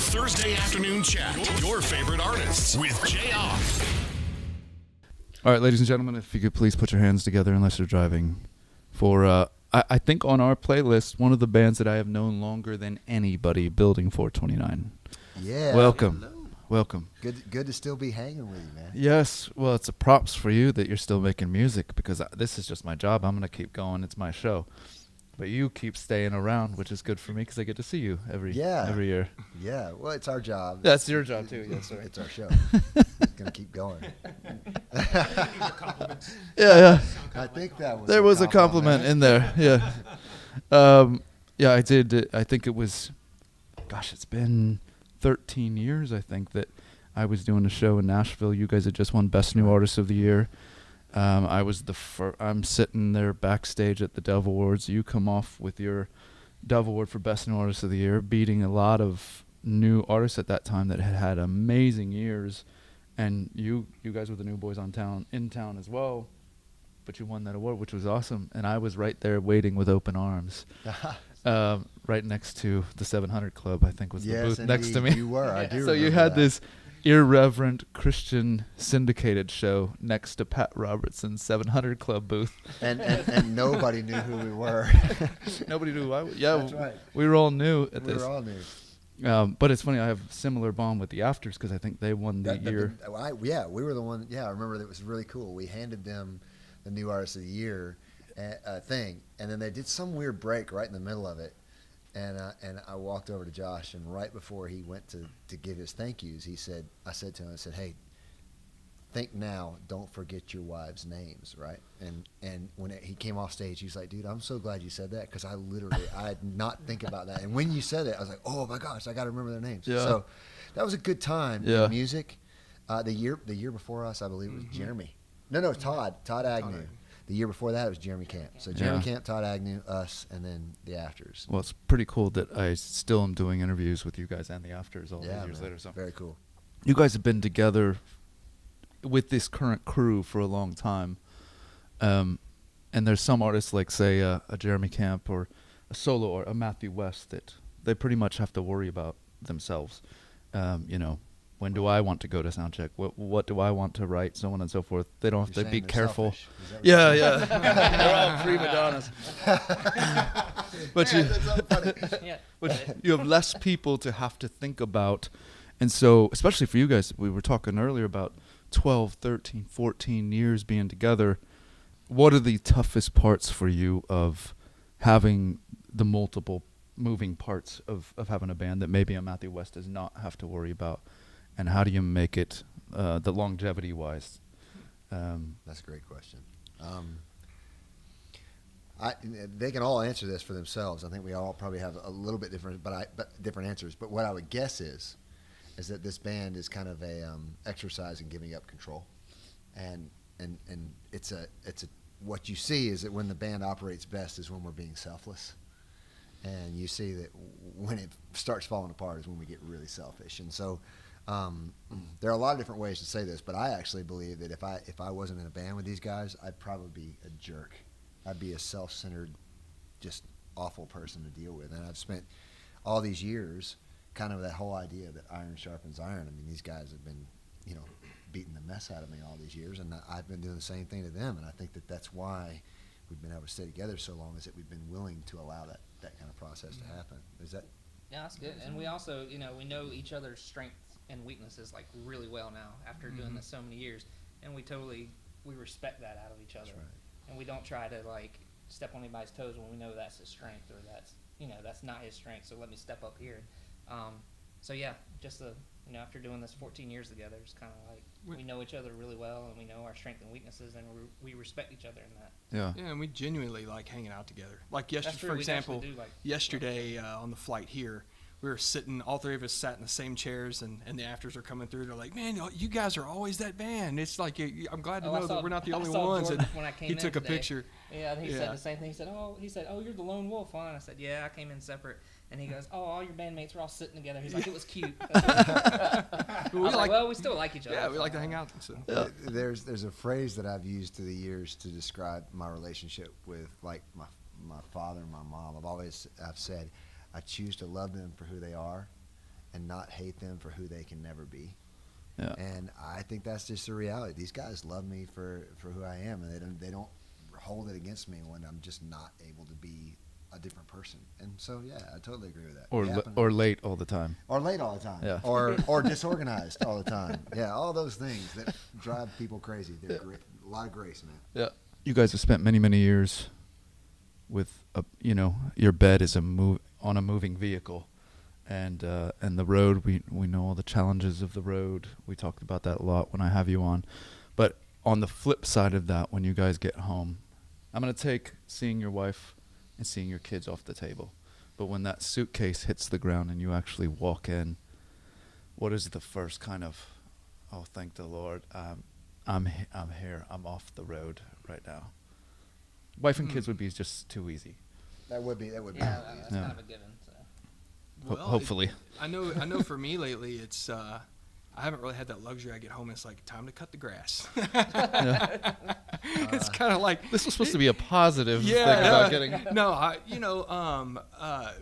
Thursday afternoon chat. Your favorite artists with Jayar. All right, ladies and gentlemen, if you could please put your hands together unless you're driving. For, I think on our playlist, one of the bands that I have known longer than anybody, Building 429. Yeah. Welcome. Hello. Welcome. Good to still be hanging with you, man. Yes, well, it's a props for you that you're still making music because this is just my job. I'm going to keep going. It's my show. But you keep staying around, which is good for me because I get to see you every year. Yeah, well, it's our job. That's your job, too. Yes, sir. It's our show. It's going to keep going. Yeah. I think that was There was a compliment in there, yeah. Yeah, I did. I think it was, it's been 13 years, I think, that I was doing a show in Nashville. You guys had just won Best New Artist of the Year. I was I'm sitting there backstage at the Dove Awards. You come off with your Dove Award for Best New Artist of the Year, beating a lot of new artists at that time that had had amazing years. And you guys were the new boys in town as well. But you won that award, which was awesome. And I was right there waiting with open arms. Right next to the 700 Club, I think was the booth next to me. You were, I do. So you had this irreverent Christian syndicated show next to Pat Robertson's 700 Club booth. And nobody knew who we were. Nobody knew who I was. Yeah, that's right. We were all new at this. We were all new. But it's funny, I have a similar bond with the Afters because I think they won the year. We were the one. Yeah, I remember that was really cool. We handed them the New Artist of the Year thing, and then they did some weird break right in the middle of it. And I walked over to Josh, and right before he went to give his thank yous, I said to him, hey, think now, don't forget your wives' names, right? And when he came off stage, he was like, dude, I'm so glad you said that because I did not think about that. And when you said it, I was like, oh my gosh, I got to remember their names. Yeah. So that was a good time in music. The year before us, I believe it was Jeremy. No, Todd Agnew. The year before that, it was Jeremy Camp. So Jeremy Camp, Todd Agnew, us, and then the Afters. Well, it's pretty cool that I still am doing interviews with you guys and the Afters all these years later. So very cool. You guys have been together with this current crew for a long time. And there's some artists like, say, a Jeremy Camp or a solo or a Matthew West that they pretty much have to worry about themselves. When do I want to go to sound check? What do I want to write? So on and so forth. They don't have to be careful. Yeah. They're all prima donnas. But you have less people to have to think about. And so, especially for you guys, we were talking earlier about 12, 13, 14 years being together. What are the toughest parts for you of having the multiple moving parts of having a band that maybe a Matthew West does not have to worry about? And how do you make it the longevity-wise? That's a great question. They can all answer this for themselves. I think we all probably have a little bit different, but different answers. But what I would guess is that this band is kind of a exercise in giving up control, and it's what you see is that when the band operates best is when we're being selfless. And you see that when it starts falling apart is when we get really selfish. And so there are a lot of different ways to say this, but I actually believe that if I wasn't in a band with these guys, I'd probably be a jerk. I'd be a self-centered, just awful person to deal with. And I've spent all these years kind of that whole idea that iron sharpens iron. I mean, these guys have been, beating the mess out of me all these years, and I've been doing the same thing to them. And I think that that's why we've been able to stay together so long, is that we've been willing to allow that kind of process to happen. Is that? Yeah, that's good. And we also, we know each other's strengths and weaknesses like really well now after doing this so many years, and we respect that out of each other. That's right. And we don't try to like step on anybody's toes when we know that's his strength or that's not his strength. So let me step up here. So yeah, just after doing this 14 years together, it's kind of like we know each other really well, and we know our strengths and weaknesses, and we respect each other in that. Yeah, and we genuinely like hanging out together. Like yesterday, for example, yesterday on the flight here, we were sitting, all three of us sat in the same chairs, and the Afters are coming through. They're like, man, you guys are always that band. It's like, I'm glad to know that we're not the only ones. Jordan, and when I came he took a today. Picture. Yeah, he said the same thing. He said, oh, you're the lone wolf, huh? And I said, yeah, I came in separate. And he goes, oh, all your bandmates were all sitting together. He's like, it was cute. We still like each other. Yeah, we like to hang out. So. Yeah. There's a phrase that I've used through the years to describe my relationship with like my father and my mom. I've said I choose to love them for who they are, and not hate them for who they can never be. Yeah. And I think that's just the reality. These guys love me for who I am, and they don't hold it against me when I'm just not able to be a different person. And so, yeah, I totally agree with that. Or late all the time. Or late all the time. Yeah. Or disorganized all the time. Yeah, all those things that drive people crazy. They're great. A lot of grace, man. Yeah. You guys have spent many, many years with your bed is on a moving vehicle. And the road, we know all the challenges of the road. We talked about that a lot when I have you on. But on the flip side of that, when you guys get home, I'm going to take seeing your wife and seeing your kids off the table. But when that suitcase hits the ground and you actually walk in, what is the first kind of, oh, thank the Lord, I'm here, I'm off the road right now. Wife and kids would be just too easy. That would be. That's Yeah. kind of a given. So. Well, hopefully. I know for me lately, it's I haven't really had that luxury. I get home and it's like time to cut the grass. It's kind of like This was supposed to be a positive thing yeah. about getting. No,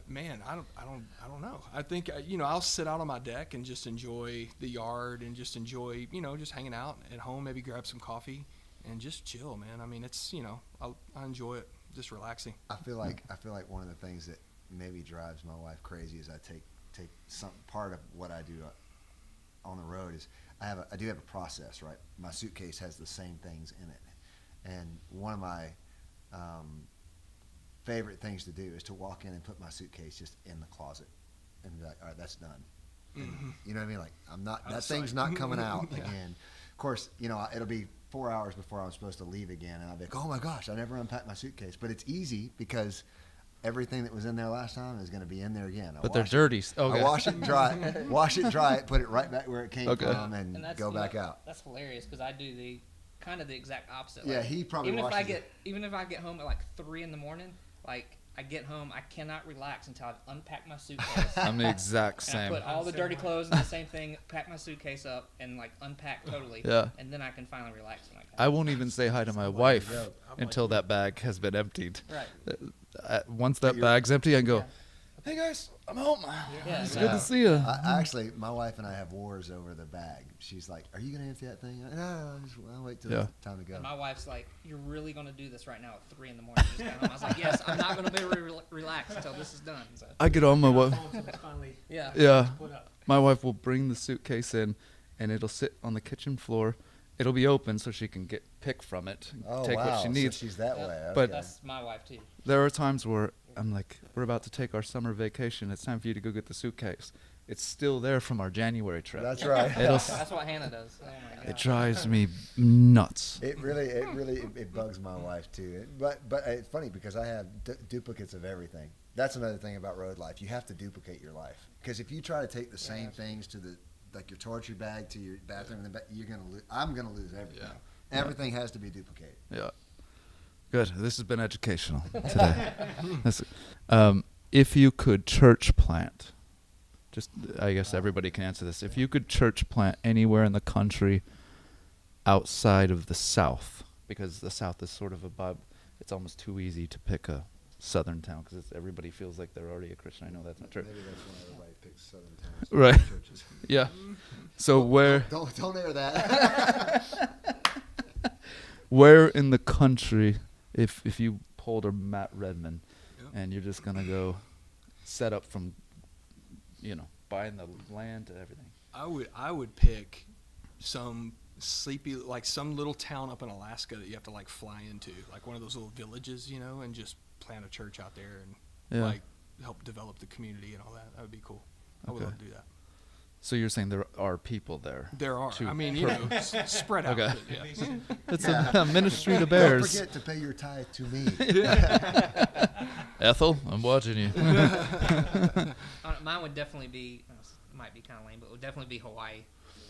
man, I don't know. I think I'll sit out on my deck and just enjoy the yard and just enjoy just hanging out at home. Maybe grab some coffee and just chill, man. I mean, it's I enjoy it, just relaxing. I feel like one of the things that maybe drives my wife crazy is I take some part of what I do on the road is I do have a process, right? My suitcase has the same things in it, and one of my favorite things to do is to walk in and put my suitcase just in the closet and be like, all right, that's done. Mm-hmm. You know what I mean? Like that Outside. thing's not coming out Yeah. again. Of course, it'll be 4 hours before I'm supposed to leave again, and I'll be like, oh my gosh, I never unpacked my suitcase. But it's easy because everything that was in there last time is going to be in there again. But they're dirty. Okay. I wash it, dry it, put it right back where it came from, and that's, go back out. That's hilarious because I do the kind of the exact opposite. Yeah, like, he probably even washes it. Even if I get home at like 3 a.m, like I get home, I cannot relax until I've unpacked my suitcase. I'm the exact And I same. put all the dirty clothes in the same thing, pack my suitcase up, and like unpack totally. Yeah. And then I can finally relax. I won't even say hi to my wife until that bag has been emptied. Right. Once that bag's empty, I go, hey guys, I'm home. Yeah, It's no. good to see you. I actually, my wife and I have wars over the bag. She's like, "Are you gonna empty that thing?" No, I'll wait till it's time to go. And my wife's like, "You're really gonna do this right now at 3 a.m? Just got home." I was like, "Yes, I'm not gonna be able to relax until this is done." So. I get on my wife. Yeah. Yeah. My wife will bring the suitcase in, and it'll sit on the kitchen floor. It'll be open so she can pick from it, take what she needs. So she's that way. But- Okay. That's my wife too. There are times where I'm like, we're about to take our summer vacation. It's time for you to go get the suitcase. It's still there from our January trip. That's right. That's what Hannah does. Oh my God. It drives me nuts. It bugs my wife too. But it's funny because I have duplicates of everything. That's another thing about road life. You have to duplicate your life because if you try to take the same things to like your toiletry bag to your bathroom, you're gonna lose. I'm gonna lose everything. Yeah. Everything has to be duplicated. Yeah. Good. This has been educational today. If you could church plant, I guess everybody can answer this. If you could church plant anywhere in the country outside of the South, because the South is sort of it's almost too easy to pick a southern town because everybody feels like they're already a Christian. I know that's not true. Maybe that's why everybody picks southern towns. Right. Churches. Yeah. So Don't air that. where in the country, if you pulled a Matt Redman, and you're just gonna go set up from, buying the land to everything. I would pick some sleepy, like some little town up in Alaska that you have to like fly into, like one of those little villages, and just plant a church out there and like help develop the community and all that. That would be cool. I would love to do that. So you're saying there are people there? There are. to I mean, spread out. Okay. But yeah. It's a ministry to bears. Don't forget to pay your tithe to me. Ethel, I'm watching you. Mine would definitely be, it might be kind of lame, but it would definitely be Hawaii.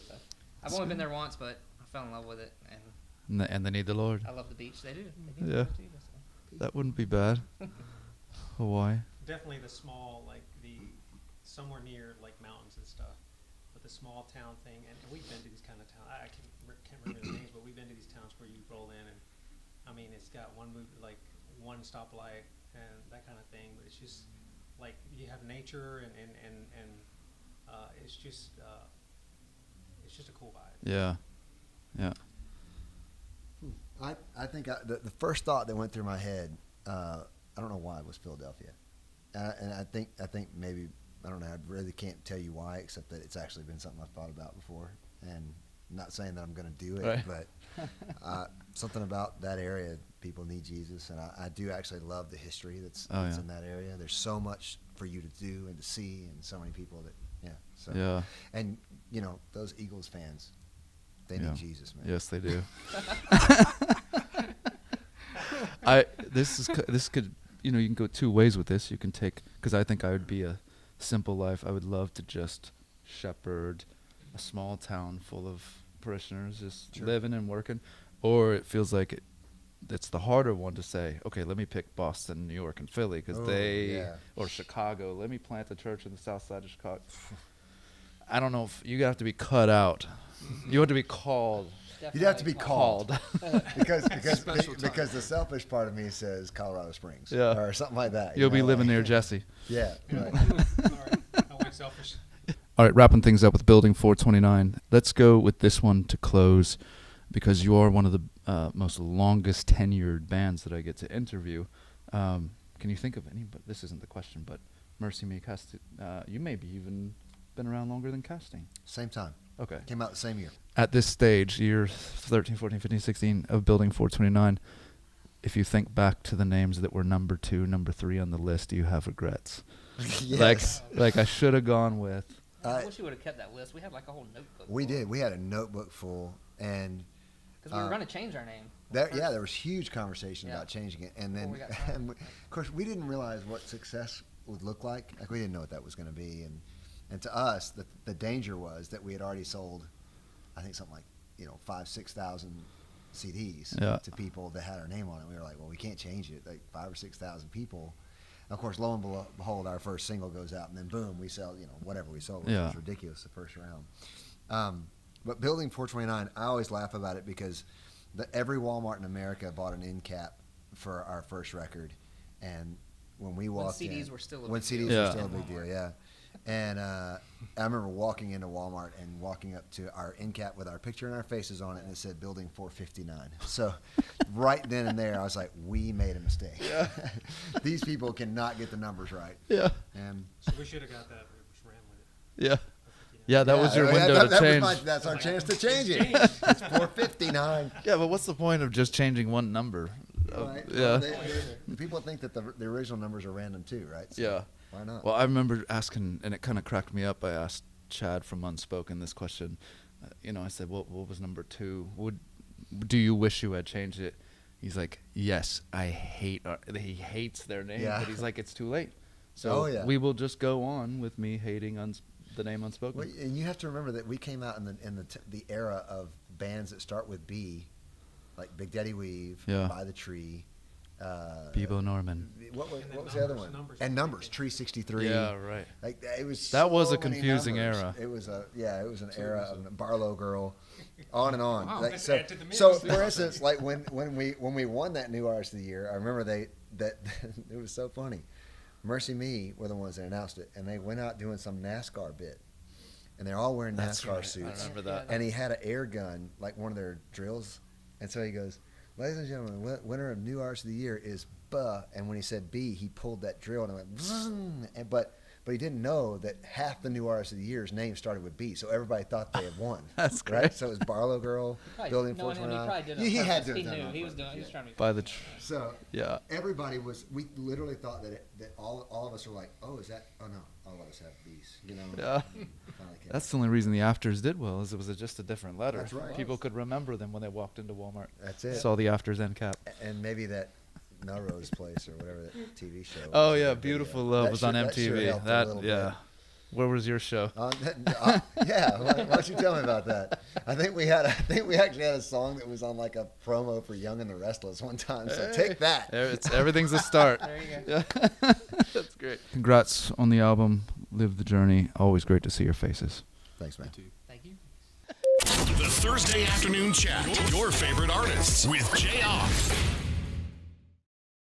So, I've only been there once, but I fell in love with it, and And they need the Lord. I love the beach. They do. Yeah. Too, so. That wouldn't be bad. Hawaii. Definitely the small, like somewhere near like mountains and stuff, but the small town thing. And we've been to these kind of towns. I can't remember the names, but we've been to these towns where you roll in and, I mean, it's got one stoplight and that kind of thing. But it's just like you have nature and just a cool vibe. Yeah. Yeah. I think the first thought that went through my head, I don't know why, was Philadelphia, and I think maybe, I don't know, I really can't tell you why, except that it's actually been something I've thought about before, and I'm not saying that I'm going to do it, Right. but something about that area, people need Jesus, and I do actually love the history that's yeah. in that area. There's so much for you to do and to see, and so many people that, so, Yeah. and those Eagles fans, they Yeah. need Jesus, man. Yes, they do. This could, you can go two ways with this. You can take, because I think I would be a simple life. I would love to just shepherd a small town full of parishioners, just living and working. Or it feels like it's the harder one to say, okay, let me pick Boston, New York, and Philly, because or Chicago. Let me plant a church in the south side of Chicago. I don't know if you have to be cut out. You have to be called. You'd have to be called. because the selfish part of me says Colorado Springs, or something like that. You'll be living near Jesse. Yeah, right. All right, I went selfish. All right, wrapping things up with Building 429. Let's go with this one to close, because you are one of the most longest tenured bands that I get to interview. Can you think of any? But this isn't the question. But Mercy Me, you maybe even been around longer than Casting. Same time. Okay. Came out the same year. At this stage, year 13, 14, 15, 16 of Building 429, if you think back to the names that were number 2, number 3 on the list, do you have regrets? Yes. Like I should have gone with. I wish you would have kept that list. We had like a whole notebook. We did. We had a notebook full, and because we were going to change our name. There was huge conversation about changing it, and then, of course, we didn't realize what success would look like. Like, we didn't know what that was going to be, and to us, the danger was that we had already sold, I think, something like 5,000-6,000 CDs to people that had our name on it. We were like, well, we can't change it. Like 5,000 or 6,000 people. And of course, lo and behold, our first single goes out, and then boom, we sell whatever we sold, which was ridiculous the first round. But Building 429, I always laugh about it because every Walmart in America bought an end cap for our first record, and when we walked in, when CDs were still a big deal, yeah. And I remember walking into Walmart and walking up to our end cap with our picture and our faces on it, and it said Building 459. So right then and there, I was like, we made a mistake. Yeah. These people cannot get the numbers right. Yeah. And so we should have got that. We just ran with it. Yeah. Yeah, that was your window to change. That's our chance to change it. It's 459. Yeah, but what's the point of just changing one number? Right. Yeah. Well, people think that the original numbers are random too, right? So yeah. Why not? Well, I remember asking, and it kind of cracked me up. I asked Chad from Unspoken this question. I said, what was number 2? Do you wish you had changed it? He's like, yes, he hates their name, but he's like, it's too late. So we will just go on with me hating the name Unspoken. Well, and you have to remember that we came out in the era of bands that start with B, like Big Daddy Weave, By the Tree, Bebo Norman. What was the other one? Numbers. Tree 63. Yeah, right. Like it was. That was a many confusing numbers. era. It was an era of Barlow Girl, on and on. Wow, like, so for instance, like when we won that New Artist of the Year, I remember that it was so funny. Mercy Me were the ones that announced it, and they went out doing some NASCAR bit, and they're all wearing NASCAR suits. I remember that. And he had an air gun, like one of their drills, and so he goes, "Ladies and gentlemen, winner of New Artist of the Year is Buh." And when he said B, he pulled that drill and it went Bzzz, and but he didn't know that half the New Artist of the Year's name started with B, so everybody thought they had won. That's great. Right? So it was Barlow Girl, Building 429. He had to have done it. He was trying to be By the So yeah. everybody we literally thought that all of us were like, oh, is that? Oh no, all of us have B's. Yeah. That's the only reason the Afters did well, is it was just a different letter. That's right. People could remember them when they walked into Walmart. That's it. Saw the Afters end cap. And maybe that Melrose Place or whatever that TV show. Oh was, yeah, Beautiful Love was on MTV. That Where was your show? Yeah, why don't you tell me about that? I think we actually had a song that was on like a promo for Young and the Restless one time. So take that. Everything's a start. There you go. Yeah. That's great. Congrats on the album. Live the Journey. Always great to see your faces. Thanks, man. Thank you. The Thursday Afternoon Chat. Your favorite artists with Jayar.